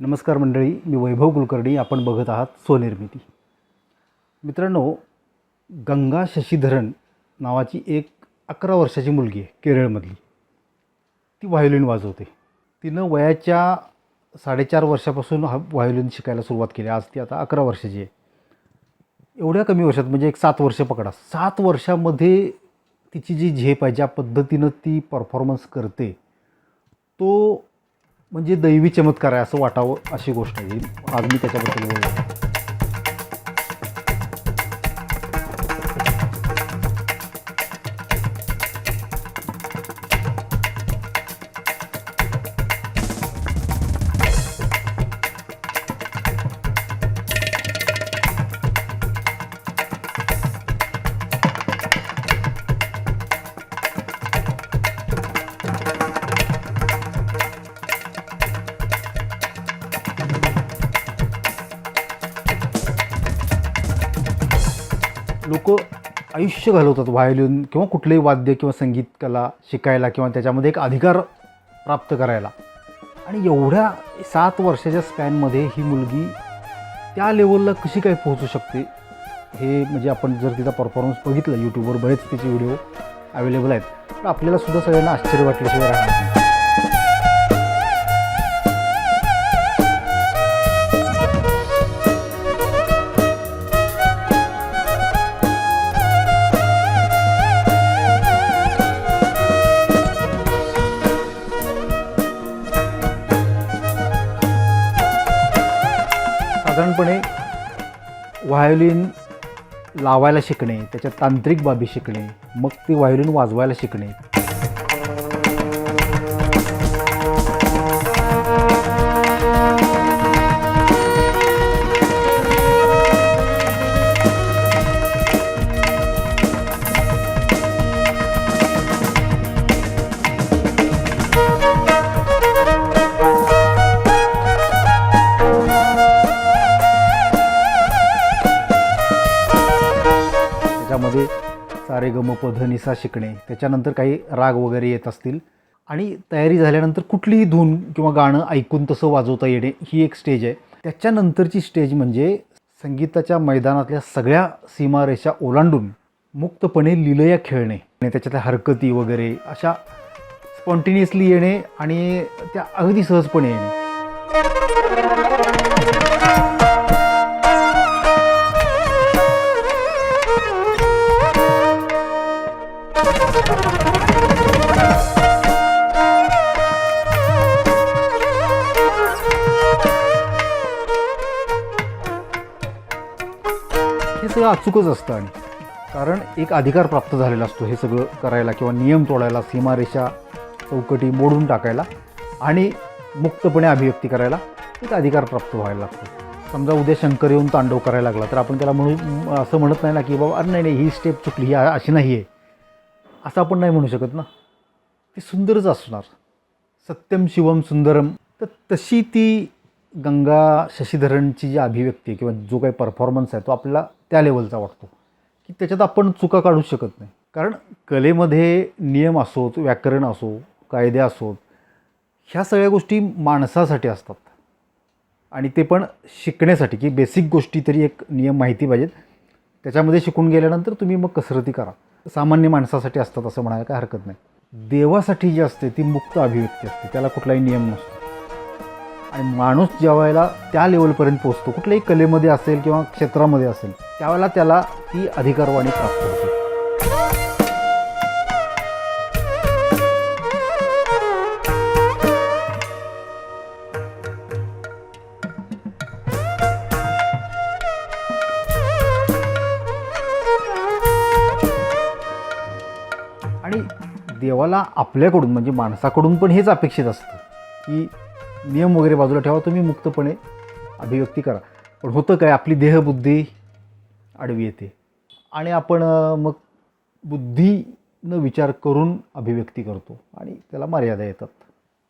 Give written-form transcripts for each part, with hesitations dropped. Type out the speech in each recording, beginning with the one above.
नमस्कार मंडळी, मी वैभव कुलकर्णी. आपण बघत आहात स्वनिर्मिती. मित्रांनो, गंगा शशीधरन नावाची एक 11 वर्षाची मुलगी आहे केरळमधली. ती व्हायोलिन वाजवते. तिनं वयाच्या 4.5 वर्षापासून व्हायोलिन शिकायला सुरुवात केली. आज ती आता 11 वर्षाची आहे. एवढ्या कमी वर्षात म्हणजे एक 7 वर्ष पकडा. 7 वर्षामध्ये तिची जी झेप आहे, ज्या पद्धतीनं ती परफॉर्मन्स करते, तो म्हणजे दैवी चमत्कार आहे असं वाटावं अशी गोष्ट आहे. आज मी त्याच्याबद्दल बोलतो. लोक आयुष्य घालवतात व्हायोलिन किंवा कुठलेही वाद्य किंवा संगीत कला शिकायला किंवा त्याच्यामध्ये एक अधिकार प्राप्त करायला. आणि एवढ्या 7 वर्षाच्या स्पॅनमध्ये ही मुलगी त्या लेवलला कशी काय पोहोचू शकते, हे म्हणजे आपण जर तिचा परफॉर्मन्स बघितला, यूट्यूबवर बरेच तिचे व्हिडिओ अवेलेबल आहेत, तर आपल्यालासुद्धा सगळ्यांना आश्चर्य वाटल्याशिवाय राहणार नाही. साधारणपणे व्हायोलिन लावायला शिकणे, त्याच्या तांत्रिक बाबी शिकणे, मग ती व्हायोलिन वाजवायला शिकणे, त्याच्यामध्ये सारे गम प ध निसा शिकणे, त्याच्यानंतर काही राग वगैरे येत असतील आणि तयारी झाल्यानंतर कुठलीही धून किंवा गाणं ऐकून तसं वाजवता येणे, ही एक स्टेज आहे. त्याच्यानंतरची स्टेज म्हणजे संगीताच्या मैदानातल्या सगळ्या सीमारेषा ओलांडून मुक्तपणे लीलया खेळणे आणि त्याच्यातल्या हरकती वगैरे अशा स्पॉन्टेनियसली येणे आणि त्या अगदी सहजपणे येणे. हे सगळं अचूकच असतं आणि कारण एक अधिकार प्राप्त झालेला असतो हे सगळं करायला किंवा नियम तोडायला, सीमारेषा चौकटी मोडून टाकायला आणि मुक्तपणे अभिव्यक्ती करायला एक अधिकार प्राप्त व्हायला लागतो. समजा उद्या शंकर येऊन तांडव करायला लागला तर आपण त्याला असं म्हणत नाही ना की बाबा अरे नाही ही स्टेप चुकली, ही अशी नाही आहे, असं आपण नाही म्हणू शकत ना. ती सुंदरच असणार. सत्यम शिवम सुंदरम. तर तशी ती गंगा शशीधरनची जी अभिव्यक्ती किंवा जो काही परफॉर्मन्स आहे तो आपल्याला त्या लेवलचा वाटतो की त्याच्यात आपण चुका काढू शकत नाही. कारण कलेमध्ये नियम असोत, व्याकरण असो, कायदे असोत, ह्या सगळ्या गोष्टी माणसासाठी असतात आणि ते पण शिकण्यासाठी की बेसिक गोष्टी तरी एक नियम माहिती पाहिजेत. त्याच्यामध्ये शिकून गेल्यानंतर तुम्ही मग कसरती करा. सामान्य माणसासाठी असतात असं म्हणायला काय हरकत नाही. देवासाठी जी असते ती मुक्त अभिव्यक्ती असते, त्याला कुठलाही नियम नसतो. आणि माणूस ज्या वेळेला त्या लेवलपर्यंत पोचतो, कुठल्याही कलेमध्ये असेल किंवा क्षेत्रामध्ये असेल, त्यावेळेला त्याला ती अधिकारवाणी प्राप्त होते. आणि देवाला आपल्याकडून म्हणजे माणसाकडून पण हेच अपेक्षित असतं की नियम वगैरे बाजूला ठेवा, तुम्ही मुक्तपणे अभिव्यक्ती करा. पण होतं काय, आपली देहबुद्धी आडवी येते आणि आपण मग बुद्धीनं विचार करून अभिव्यक्ती करतो आणि त्याला मर्यादा येतात.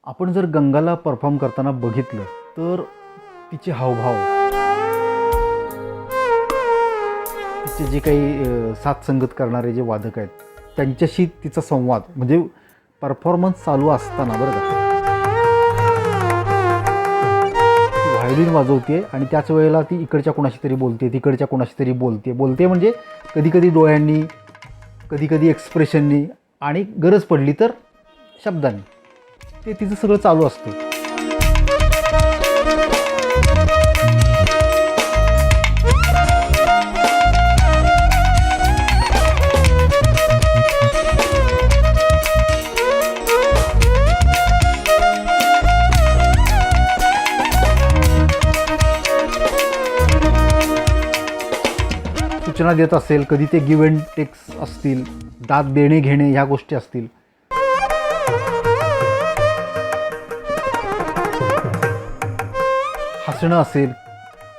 आपण जर गंगाला परफॉर्म करताना बघितलं तर तिचे हावभाव, तिचे जे काही साथसंगत करणारे जे वादक आहेत त्यांच्याशी तिचा संवाद म्हणजे परफॉर्मन्स चालू असताना बरं का व्हायोलिन वाजवते आणि त्याच वेळेला ती इकडच्या कोणाशी तरी बोलते, तिकडच्या कोणाशी तरी बोलते म्हणजे कधीकधी डोळ्यांनी, कधीकधी एक्सप्रेशननी आणि गरज पडली तर शब्दांनी. ते तिचं सगळं चालू असतं. सूचना देत असेल, कधी ते गिव्ह अँड टेक्स असतील, दाद देणे घेणे ह्या गोष्टी असतील. हसणं असेल,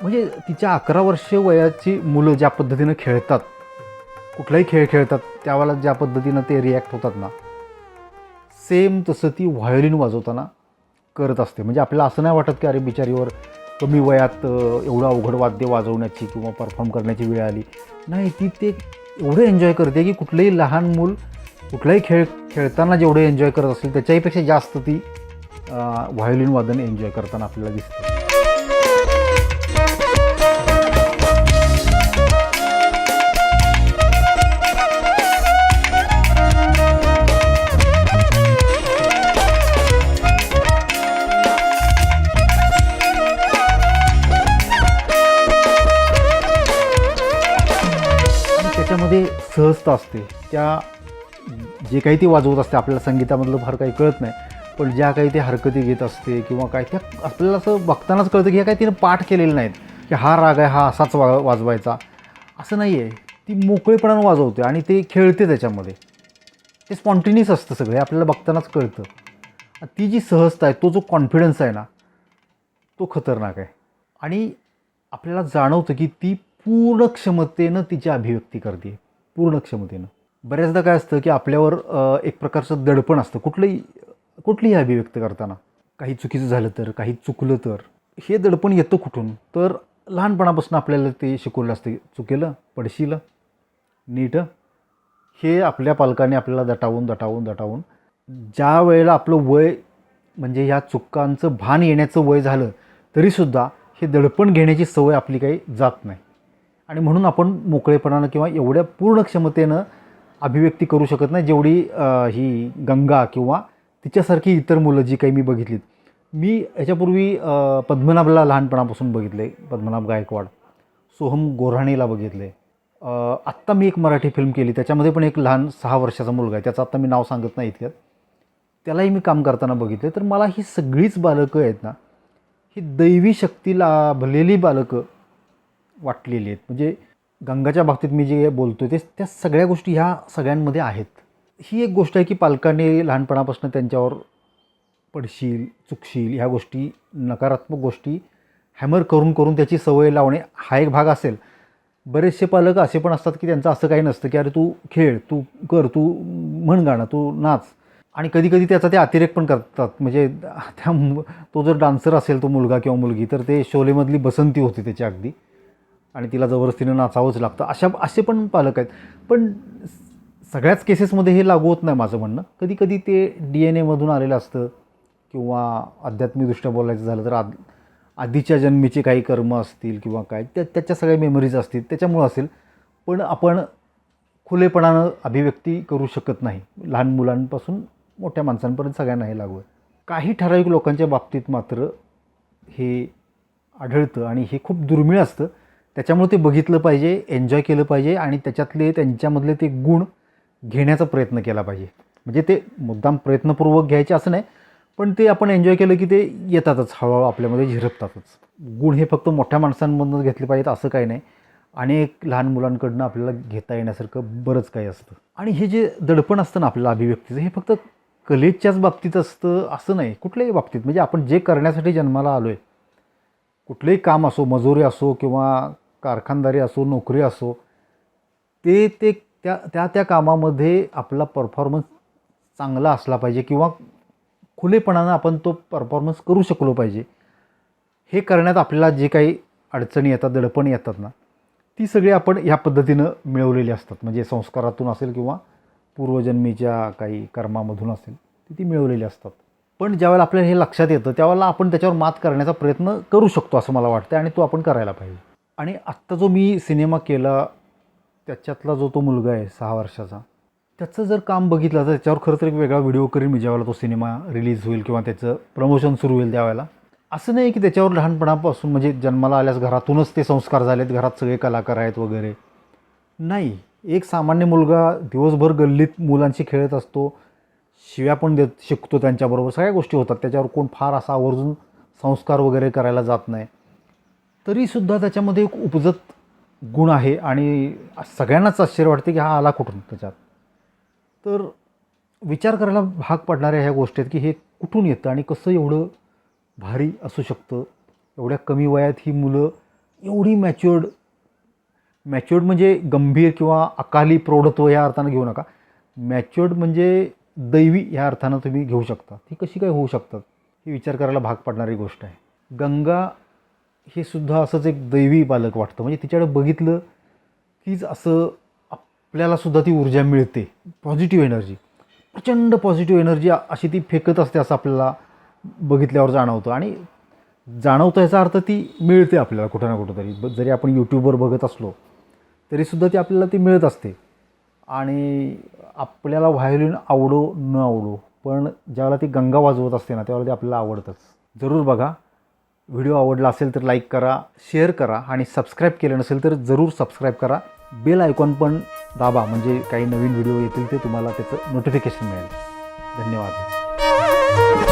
म्हणजे तिच्या 11 वर्ष वयाची मुलं ज्या पद्धतीनं खेळतात, कुठलाही खेळ खेळतात त्यावेळेला ज्या पद्धतीनं ते रिॲक्ट होतात ना, सेम तसं ती व्हायोलिन वाजवताना करत असते. म्हणजे आपल्याला असं नाही वाटत की अरे बिचारीवर कमी वयात एवढं अवघड वाद्य वाजवण्याची किंवा परफॉर्म करण्याची वेळ आली. नाही, ती ते एवढं एन्जॉय करते की कुठलंही लहान मूल कुठलाही खेळ खेळताना जेवढं एन्जॉय करत असेल त्याच्याहीपेक्षा जास्त ती व्हायोलिन वादन एन्जॉय करताना आपल्याला दिसते. त्याच्यामध्ये सहजता असते. त्या जे काही ती वाजवत असते, आपल्याला संगीतामधलं फार काही कळत नाही, पण ज्या काही ते हरकती घेत असते किंवा काय, त्या आपल्याला असं बघतानाच कळतं की ह्या काही तिनं पाठ केलेलं नाहीत की हा राग आहे, हा असाच वाजवायचा, असं नाही आहे. ती मोकळेपणानं वाजवते आणि ते खेळते त्याच्यामध्ये. ते स्पॉन्टेनियस असतं सगळं, आपल्याला बघतानाच कळतं. ती जी सहजता आहे, तो जो कॉन्फिडन्स आहे ना, तो खतरनाक आहे. आणि आपल्याला जाणवतं की ती पूर्ण क्षमतेनं तिची अभिव्यक्ती करते, पूर्ण क्षमतेनं. बऱ्याचदा काय असतं की आपल्यावर एक प्रकारचं दडपण असतं कुठलीही अभिव्यक्त करताना. काही चुकीचं झालं तर, काही चुकलं तर, हे दडपण येतं कुठून? तर लहानपणापासून आपल्याला ते शिकवलं असतं, चुकेलं, पडशीलं, नीट. हे आपल्या पालकांनी आपल्याला दटावून ज्या वेळेला आपलं वय म्हणजे ह्या चुकांचं भान येण्याचं वय झालं तरीसुद्धा हे दडपण घेण्याची सवय आपली काही जात नाही. आणि म्हणून आपण मोकळेपणानं किंवा एवढ्या पूर्ण क्षमतेनं अभिव्यक्ती करू शकत नाही जेवढी ही गंगा किंवा तिच्यासारखी इतर मुलं जी काही मी बघितलीत. मी याच्यापूर्वी पद्मनाभला लहानपणापासून बघितले, पद्मनाभ गायकवाड, सोहम गोऱ्हाणेला बघितले. आत्ता मी एक मराठी फिल्म केली, त्याच्यामध्ये पण एक लहान 6 वर्षाचा मुलगा आहे, त्याचं आत्ता मी नाव सांगत नाही इतक्यात, त्यालाही मी काम करताना बघितले. तर मला ही सगळीच बालकं आहेत ना, ही दैवी शक्ती लाभलेली बालकं वाटलेली आहेत. म्हणजे गंगाच्या बाबतीत मी जे बोलतो आहे त्या सगळ्या गोष्टी ह्या सगळ्यांमध्ये आहेत. ही एक गोष्ट आहे की पालकांनी लहानपणापासून त्यांच्यावर पडशील, चुकशील ह्या गोष्टी, नकारात्मक गोष्टी हॅमर करून त्याची सवय लावणे हा एक भाग असेल. बरेचसे पालक असे पण असतात की त्यांचं असं काही नसतं की अरे तू खेळ, तू कर, तू म्हण गाणं, तू नाच. आणि कधीकधी त्याचा ते अतिरेक पण करतात. म्हणजे तो जर डान्सर असेल तो मुलगा किंवा मुलगी, तर ते शोलेमधली बसंती होती त्याची अगदी, आणि तिला जबरदस्तीनं नाचावंच लागतं. असे पण पालक आहेत. पण सगळ्याच केसेसमध्ये हे लागू होत नाही माझं म्हणणं. कधीकधी ते DNA मधून आलेलं असतं किंवा आध्यात्मिकदृष्ट्या बोलायचं झालं तर आधीच्या जन्मीचे काही कर्म असतील किंवा काय, त्याच्या सगळ्या मेमरीज असतील, त्याच्यामुळं असेल. पण आपण खुलेपणानं अभिव्यक्ती करू शकत नाही. लहान मुलांपासून मोठ्या माणसांपर्यंत सगळ्यांना हे लागू आहे. काही ठराविक लोकांच्या बाबतीत मात्र हे आढळतं आणि हे खूप दुर्मिळ असतं. त्याच्यामुळे ते बघितलं पाहिजे, एन्जॉय केलं पाहिजे आणि त्यांच्यामधले ते गुण घेण्याचा प्रयत्न केला पाहिजे. म्हणजे ते मुद्दाम प्रयत्नपूर्वक घ्यायचे असं नाही, पण ते आपण एन्जॉय केलं की ते येतातच, हळूहळू आपल्यामध्ये झिरपतातच. गुण हे फक्त मोठ्या माणसांमधून घेतले पाहिजेत असं काही नाही. अनेक लहान मुलांकडनं आपल्याला घेता येण्यासारखं बरंच काही असतं. आणि हे जे दडपण असतं ना आपल्याला अभिव्यक्तीचं, हे फक्त कलेच्याच बाबतीत असतं असं नाही, कुठल्याही बाबतीत. म्हणजे आपण जे करण्यासाठी जन्माला आलो आहे, कुठलंही काम असो, मजुरी असो किंवा कारखानदारी असो, नोकरी असो, त्या कामामध्ये आपला परफॉर्मन्स चांगला असला पाहिजे किंवा खुलेपणानं आपण तो परफॉर्मन्स करू शकलो पाहिजे. हे करण्यात आपल्याला जे काही अडचणी येतात, दडपण येतात ना, ती सगळी आपण ह्या पद्धतीनं मिळवलेली असतात. म्हणजे संस्कारातून असेल किंवा पूर्वजन्मीच्या काही कर्मामधून असेल ती मिळवलेली असतात. पण ज्यावेळेला आपल्याला हे लक्षात येतं त्यावेळेला आपण त्याच्यावर मात करण्याचा प्रयत्न करू शकतो असं मला वाटतं आणि तो आपण करायला पाहिजे. आणि आत्ता जो मी सिनेमा केला त्याच्यातला जो तो मुलगा आहे 6 वर्षाचा, त्याचं जर काम बघितलं तर त्याच्यावर खरं तर एक वेगळा व्हिडिओ करीन मी ज्यावेळेला तो सिनेमा रिलीज होईल किंवा त्याचं प्रमोशन सुरू होईल त्यावेळेला. असं नाही की त्याच्यावर लहानपणापासून म्हणजे जन्माला आल्यास घरातूनच ते संस्कार झालेत, घरात सगळे कलाकार आहेत वगैरे. नाही, एक सामान्य मुलगा दिवसभर गल्लीत मुलांशी खेळत असतो, शिव्या पण शिकतो त्यांच्याबरोबर, सगळ्या गोष्टी होतात. त्याच्यावर कोण फार असा आवर्जून संस्कार वगैरे करायला जात नाही. तरीसुद्धा त्याच्यामध्ये एक उपजत गुण आहे आणि सगळ्यांनाच आश्चर्य वाटते की हा आला कुठून त्याच्यात. तर विचार करायला भाग पडणाऱ्या ह्या गोष्टी आहेत की हे कुठून येतं आणि कसं एवढं भारी असू शकतं. एवढ्या कमी वयात ही मुलं एवढी मॅच्युअर्ड म्हणजे गंभीर किंवा अकाली प्रौढत्व या अर्थानं घेऊ नका. मॅच्युअर्ड म्हणजे दैवी ह्या अर्थानं तुम्ही घेऊ शकता. ती कशी काय होऊ शकतात ही विचार करायला भाग पडणारी गोष्ट आहे. गंगा हे सुद्धा असंच एक दैवी बालक वाटतं. म्हणजे तिच्याकडे बघितलं कीच असं आपल्यालासुद्धा ती ऊर्जा मिळते, पॉझिटिव्ह एनर्जी, प्रचंड पॉझिटिव्ह एनर्जी अशी ती फेकत असते असं आपल्याला बघितल्यावर जाणवतं. आणि जाणवतं याचा अर्थ ती मिळते आपल्याला कुठं ना कुठंतरी. जरी आपण यूट्यूबवर बघत असलो तरीसुद्धा ती आपल्याला ती मिळत असते. आणि आपल्याला व्हायोलिन आवडो न आवडो पण ज्यावेळेला ती गंगा वाजवत असते ना त्यावेळेला ती आपल्याला आवडतंच. जरूर बघा. व्हिडिओ आवडला असेल तर लाईक करा, शेअर करा आणि सबस्क्राईब केलं नसेल तर जरूर सबस्क्राईब करा. बेल आयकॉन पण दाबा म्हणजे काही नवीन व्हिडिओ येतील ते तुम्हाला त्याचं नोटिफिकेशन मिळेल. धन्यवाद.